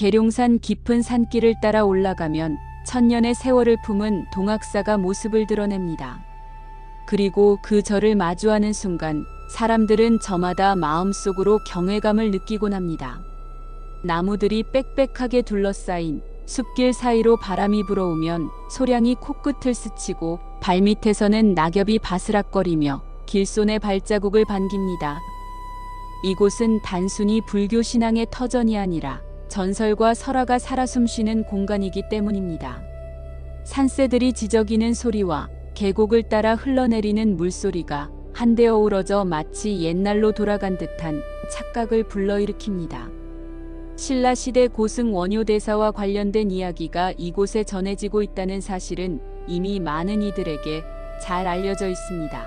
계룡산 깊은 산길을 따라 올라가면 천년의 세월을 품은 동학사가 모습을 드러냅니다. 그리고 그 절을 마주하는 순간 사람들은 저마다 마음속으로 경외감을 느끼곤 합니다. 나무들이 빽빽하게 둘러싸인 숲길 사이로 바람이 불어오면 소량이 코끝을 스치고 발밑에서는 낙엽이 바스락거리며 길손의 발자국을 반깁니다. 이곳은 단순히 불교 신앙의 터전이 아니라 전설과 설화가 살아 숨쉬는 공간이기 때문입니다. 산새들이 지저귀는 소리와 계곡을 따라 흘러내리는 물소리가 한데 어우러져 마치 옛날로 돌아간 듯한 착각을 불러일으킵니다. 신라시대 고승 원효대사와 관련된 이야기가 이곳에 전해지고 있다는 사실은 이미 많은 이들에게 잘 알려져 있습니다.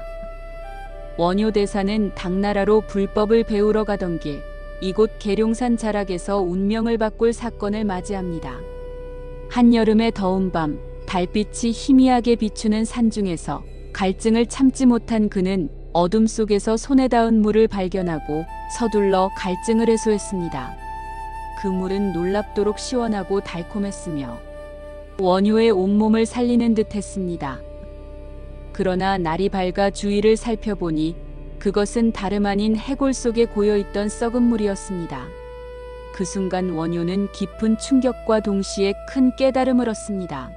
원효대사는 당나라로 불법을 배우러 가던 길 이곳 계룡산 자락에서 운명을 바꿀 사건을 맞이합니다. 한여름의 더운 밤 달빛이 희미하게 비추는 산중에서 갈증을 참지 못한 그는 어둠 속에서 손에 닿은 물을 발견하고 서둘러 갈증을 해소했습니다. 그 물은 놀랍도록 시원하고 달콤했으며 원효의 온몸을 살리는 듯 했습니다. 그러나 날이 밝아 주위를 살펴보니 그것은 다름 아닌 해골 속에 고여있던 썩은 물이었습니다. 그 순간 원효는 깊은 충격과 동시에 큰 깨달음을 얻습니다.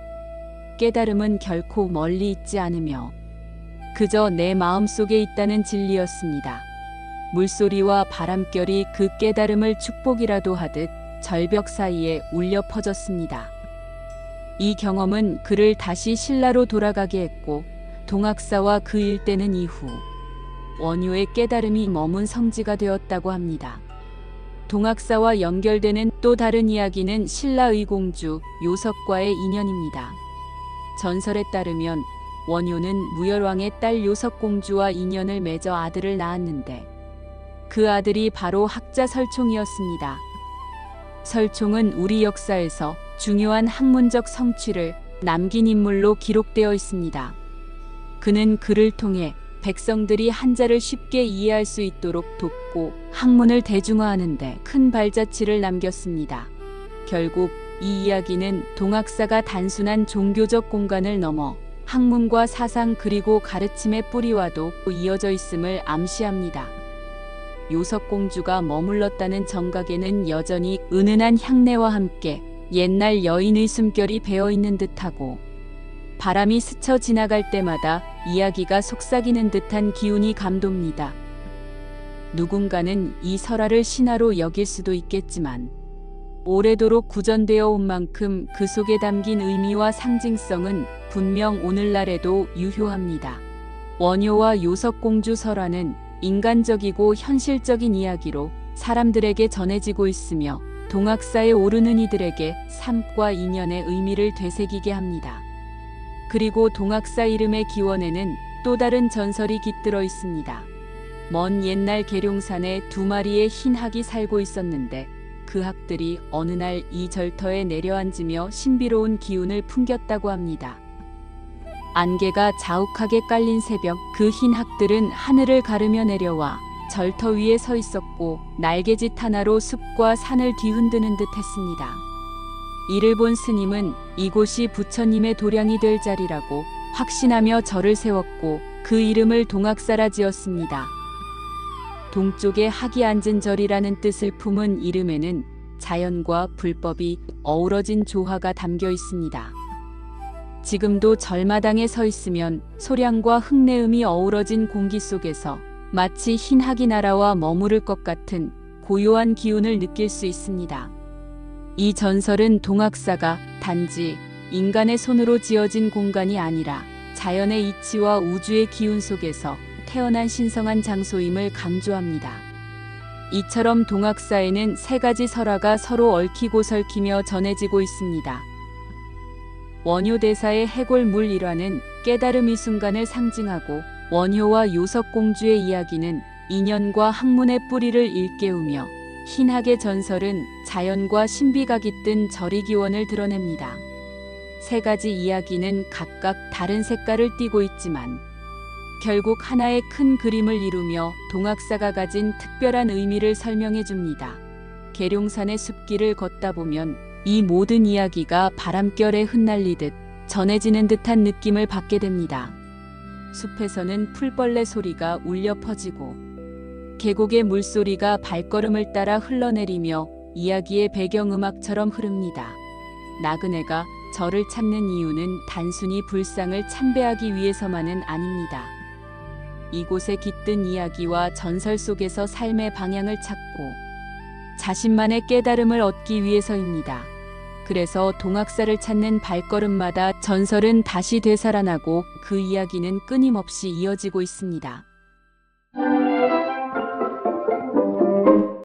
깨달음은 결코 멀리 있지 않으며 그저 내 마음속에 있다는 진리였습니다. 물소리와 바람결이 그 깨달음을 축복이라도 하듯 절벽 사이에 울려 퍼졌습니다. 이 경험은 그를 다시 신라로 돌아가게 했고 동학사와 그 일대는 이후 원효의 깨달음이 머문 성지가 되었다고 합니다. 동학사와 연결되는 또 다른 이야기는 신라의 공주 요석과의 인연입니다. 전설에 따르면 원효는 무열왕의 딸 요석공주와 인연을 맺어 아들을 낳았는데 그 아들이 바로 학자 설총이었습니다. 설총은 우리 역사에서 중요한 학문적 성취를 남긴 인물로 기록되어 있습니다. 그는 글을 통해 백성들이 한자를 쉽게 이해할 수 있도록 돕고 학문을 대중화하는 데 큰 발자취를 남겼습니다. 결국 이 이야기는 동학사가 단순한 종교적 공간을 넘어 학문과 사상 그리고 가르침의 뿌리와도 이어져 있음을 암시합니다. 요석공주가 머물렀다는 정각에는 여전히 은은한 향내와 함께 옛날 여인의 숨결이 배어있는 듯하고 바람이 스쳐 지나갈 때마다 이야기가 속삭이는 듯한 기운이 감돕니다. 누군가는 이 설화를 신화로 여길 수도 있겠지만 오래도록 구전되어 온 만큼 그 속에 담긴 의미와 상징성은 분명 오늘날에도 유효합니다. 원효와 요석공주 설화는 인간적이고 현실적인 이야기로 사람들에게 전해지고 있으며 동학사에 오르는 이들에게 삶과 인연의 의미를 되새기게 합니다. 그리고 동학사 이름의 기원에는 또 다른 전설이 깃들어 있습니다. 먼 옛날 계룡산에 두 마리의 흰 학이 살고 있었는데 그 학들이 어느 날 이 절터에 내려앉으며 신비로운 기운을 풍겼다고 합니다. 안개가 자욱하게 깔린 새벽 그 흰 학들은 하늘을 가르며 내려와 절터 위에 서 있었고 날개짓 하나로 숲과 산을 뒤흔드는 듯 했습니다. 이를 본 스님은 이곳이 부처님의 도량이 될 자리라고 확신하며 절을 세웠고 그 이름을 동학사라 지었습니다. 동쪽에 학이 앉은 절이라는 뜻을 품은 이름에는 자연과 불법이 어우러진 조화가 담겨 있습니다. 지금도 절마당에 서 있으면 소량과 흙내음이 어우러진 공기 속에서 마치 흰 학이 날아와 머무를 것 같은 고요한 기운을 느낄 수 있습니다. 이 전설은 동학사가 단지 인간의 손으로 지어진 공간이 아니라 자연의 이치와 우주의 기운 속에서 태어난 신성한 장소임을 강조합니다. 이처럼 동학사에는 세 가지 설화가 서로 얽히고 설키며 전해지고 있습니다. 원효대사의 해골물 일화는 깨달음의 순간을 상징하고 원효와 요석공주의 이야기는 인연과 학문의 뿌리를 일깨우며 흰학의 전설은 자연과 신비가 깃든 절의 기원을 드러냅니다. 세 가지 이야기는 각각 다른 색깔을 띠고 있지만 결국 하나의 큰 그림을 이루며 동학사가 가진 특별한 의미를 설명해 줍니다. 계룡산의 숲길을 걷다 보면 이 모든 이야기가 바람결에 흩날리듯 전해지는 듯한 느낌을 받게 됩니다. 숲에서는 풀벌레 소리가 울려 퍼지고 계곡의 물소리가 발걸음을 따라 흘러내리며 이야기의 배경음악처럼 흐릅니다. 나그네가 절을 찾는 이유는 단순히 불상을 참배하기 위해서만은 아닙니다. 이곳에 깃든 이야기와 전설 속에서 삶의 방향을 찾고 자신만의 깨달음을 얻기 위해서입니다. 그래서 동학사를 찾는 발걸음마다 전설은 다시 되살아나고 그 이야기는 끊임없이 이어지고 있습니다.